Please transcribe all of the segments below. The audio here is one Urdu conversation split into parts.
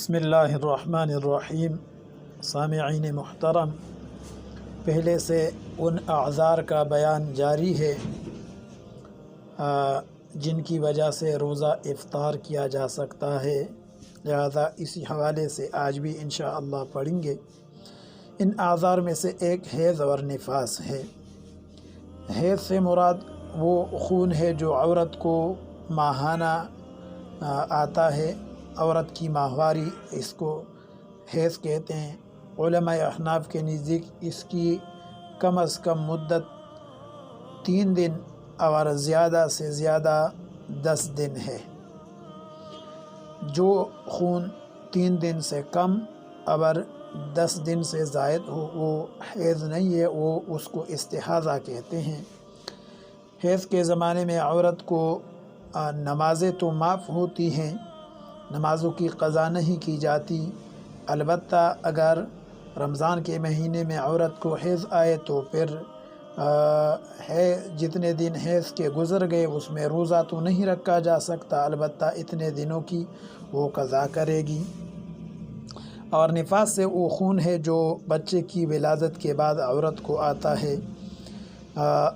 بسم اللہ الرحمن الرحیم۔ سامعین محترم، پہلے سے ان اعذار کا بیان جاری ہے جن کی وجہ سے روزہ افطار کیا جا سکتا ہے، لہذا اسی حوالے سے آج بھی انشاءاللہ پڑھیں گے۔ ان اعذار میں سے ایک حیض اور نفاس ہے۔ حیض سے مراد وہ خون ہے جو عورت کو ماہانہ آتا ہے، عورت کی ماہواری، اس کو حیض کہتے ہیں۔ علماء احناف کے نزدیک اس کی کم از کم مدت 3 دن اور زیادہ سے زیادہ 10 دن ہے۔ جو خون 3 دن سے کم اور 10 دن سے زائد ہو وہ حیض نہیں ہے، وہ اس کو استحاضہ کہتے ہیں۔ حیض کے زمانے میں عورت کو نمازیں تو معاف ہوتی ہیں، نمازوں کی قضا نہیں کی جاتی، البتہ اگر رمضان کے مہینے میں عورت کو حیض آئے تو پھر جتنے دن حیض کے گزر گئے اس میں روزہ تو نہیں رکھا جا سکتا، البتہ اتنے دنوں کی وہ قضا کرے گی۔ اور نفاس سے وہ خون ہے جو بچے کی ولادت کے بعد عورت کو آتا ہے۔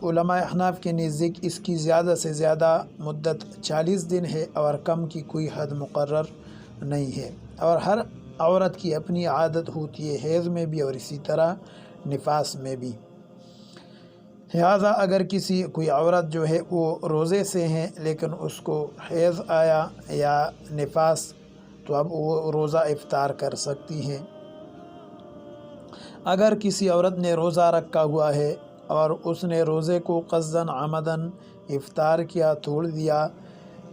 علماء احناف کے نزدیک اس کی زیادہ سے زیادہ مدت 40 دن ہے اور کم کی کوئی حد مقرر نہیں ہے، اور ہر عورت کی اپنی عادت ہوتی ہے، حیض میں بھی اور اسی طرح نفاس میں بھی۔ لہذا اگر کوئی عورت جو ہے وہ روزے سے ہیں لیکن اس کو حیض آیا یا نفاس، تو اب وہ روزہ افطار کر سکتی ہیں۔ اگر کسی عورت نے روزہ رکھا ہوا ہے اور اس نے روزے کو قصداً عمداً افطار کیا، توڑ دیا،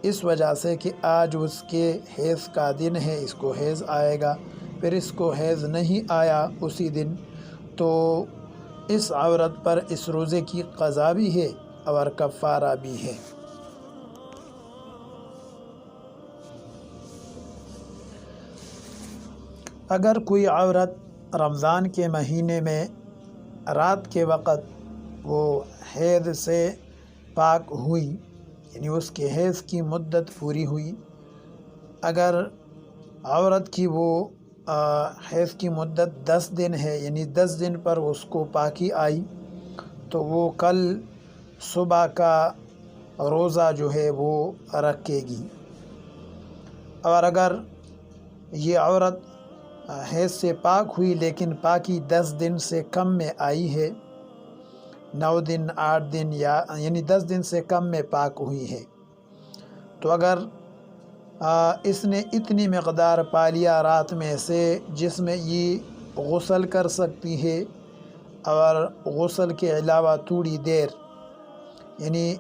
اس وجہ سے کہ آج اس کے حیض کا دن ہے، اس کو حیض آئے گا، پھر اس کو حیض نہیں آیا اسی دن، تو اس عورت پر اس روزے کی قضا بھی ہے اور کفارہ بھی ہے۔ اگر کوئی عورت رمضان کے مہینے میں رات کے وقت وہ حیض سے پاک ہوئی، یعنی اس کے حیض کی مدت پوری ہوئی، اگر عورت کی وہ حیض کی مدت 10 دن ہے، یعنی 10 دن پر اس کو پاکی آئی، تو وہ کل صبح کا روزہ جو ہے وہ رکھے گی۔ اور اگر یہ عورت حیض سے پاک ہوئی لیکن پاکی 10 دن سے کم میں آئی ہے، 9 دن 8 دن یعنی 10 دن سے کم میں پاک ہوئی ہے، تو اگر اس نے اتنی مقدار پا لیا رات میں سے جس میں یہ غسل کر سکتی ہے، اور غسل کے علاوہ تھوڑی دیر، یعنی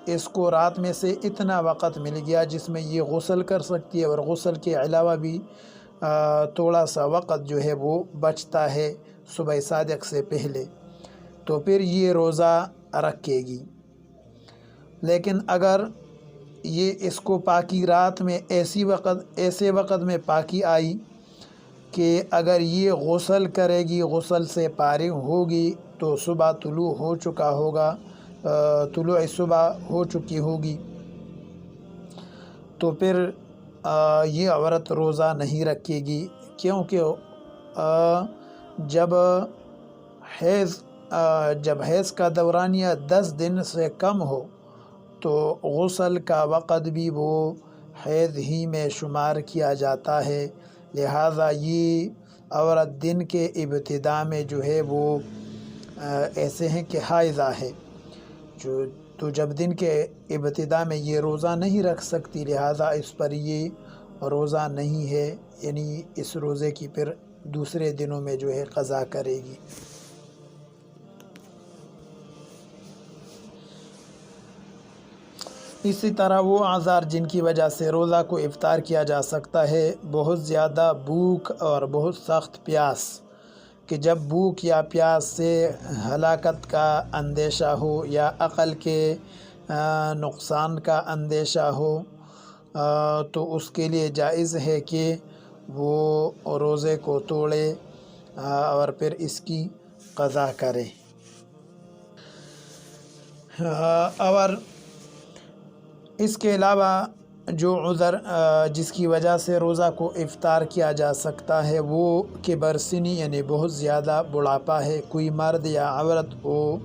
اس کو رات میں سے اتنا وقت مل گیا جس میں یہ غسل کر سکتی ہے اور غسل کے علاوہ بھی تھوڑا سا وقت جو ہے وہ بچتا ہے صبح صادق سے پہلے، تو پھر یہ روزہ رکھے گی۔ لیکن اگر یہ اس کو پاکی رات میں ایسے وقت میں پاکی آئی کہ اگر یہ غسل کرے گی، غسل سے فارغ ہوگی تو صبح طلوع ہو چکا ہوگا، طلوع صبح ہو چکی ہوگی، تو پھر یہ عورت روزہ نہیں رکھے گی، کیونکہ جب حیض کا دورانیہ 10 دن سے کم ہو تو غسل کا وقت بھی وہ حیض ہی میں شمار کیا جاتا ہے، لہذا یہ عورت دن کے ابتدا میں جو ہے وہ ایسے ہیں کہ حائضہ ہے، تو جب دن کے ابتدا میں یہ روزہ نہیں رکھ سکتی، لہذا اس پر یہ روزہ نہیں ہے، یعنی اس روزے کی پھر دوسرے دنوں میں جو ہے قضا کرے گی۔ اسی طرح وہ اعذار جن کی وجہ سے روزہ کو افطار کیا جا سکتا ہے، بہت زیادہ بھوک اور بہت سخت پیاس، کہ جب بھوک یا پیاس سے ہلاکت کا اندیشہ ہو یا عقل کے نقصان کا اندیشہ ہو، تو اس کے لیے جائز ہے کہ وہ روزے کو توڑے اور پھر اس کی قضا کرے۔ اور اس کے علاوہ جو عذر جس کی وجہ سے روزہ کو افطار کیا جا سکتا ہے وہ کبر سنی یعنی بہت زیادہ بڑھاپا ہے، کوئی مرد یا عورت ہو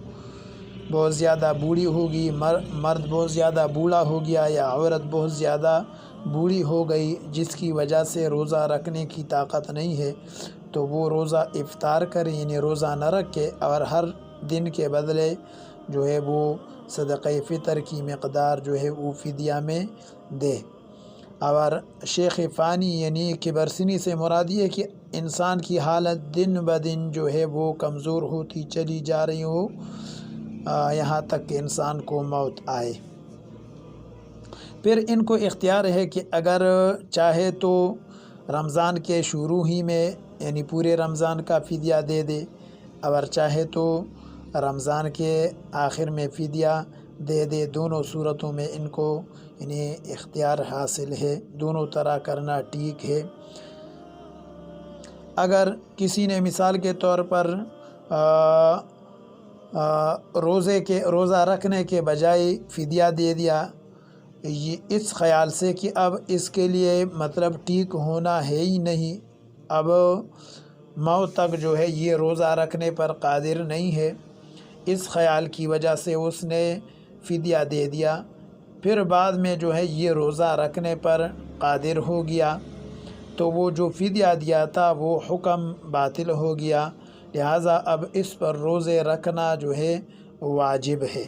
بہت زیادہ بوڑھی ہوگی، مرد بہت زیادہ بوڑھا ہو گیا یا عورت بہت زیادہ بوڑھی ہو گئی جس کی وجہ سے روزہ رکھنے کی طاقت نہیں ہے، تو وہ روزہ افطار کرے، یعنی روزہ نہ رکھے اور ہر دن کے بدلے جو ہے وہ صدقہ فطر کی مقدار جو ہے وہ فدیہ میں دے۔ اور شیخ فانی یعنی کبر سنی سے مراد یہ ہے کہ انسان کی حالت دن بدن جو ہے وہ کمزور ہوتی چلی جا رہی ہو یہاں تک کہ انسان کو موت آئے۔ پھر ان کو اختیار ہے کہ اگر چاہے تو رمضان کے شروع ہی میں یعنی پورے رمضان کا فدیہ دے دے، اور چاہے تو رمضان کے آخر میں فدیہ دے دے، دونوں صورتوں میں ان کو یعنی اختیار حاصل ہے، دونوں طرح کرنا ٹھیک ہے۔ اگر کسی نے مثال کے طور پر روزہ رکھنے کے بجائے فدیہ دے دیا یہ اس خیال سے کہ اب اس کے لیے مطلب ٹھیک ہونا ہے ہی نہیں، اب موت تک جو ہے یہ روزہ رکھنے پر قادر نہیں ہے، اس خیال کی وجہ سے اس نے فدیہ دے دیا، پھر بعد میں جو ہے یہ روزہ رکھنے پر قادر ہو گیا، تو وہ جو فدیہ دیا تھا وہ حکم باطل ہو گیا، لہٰذا اب اس پر روزے رکھنا جو ہے واجب ہے۔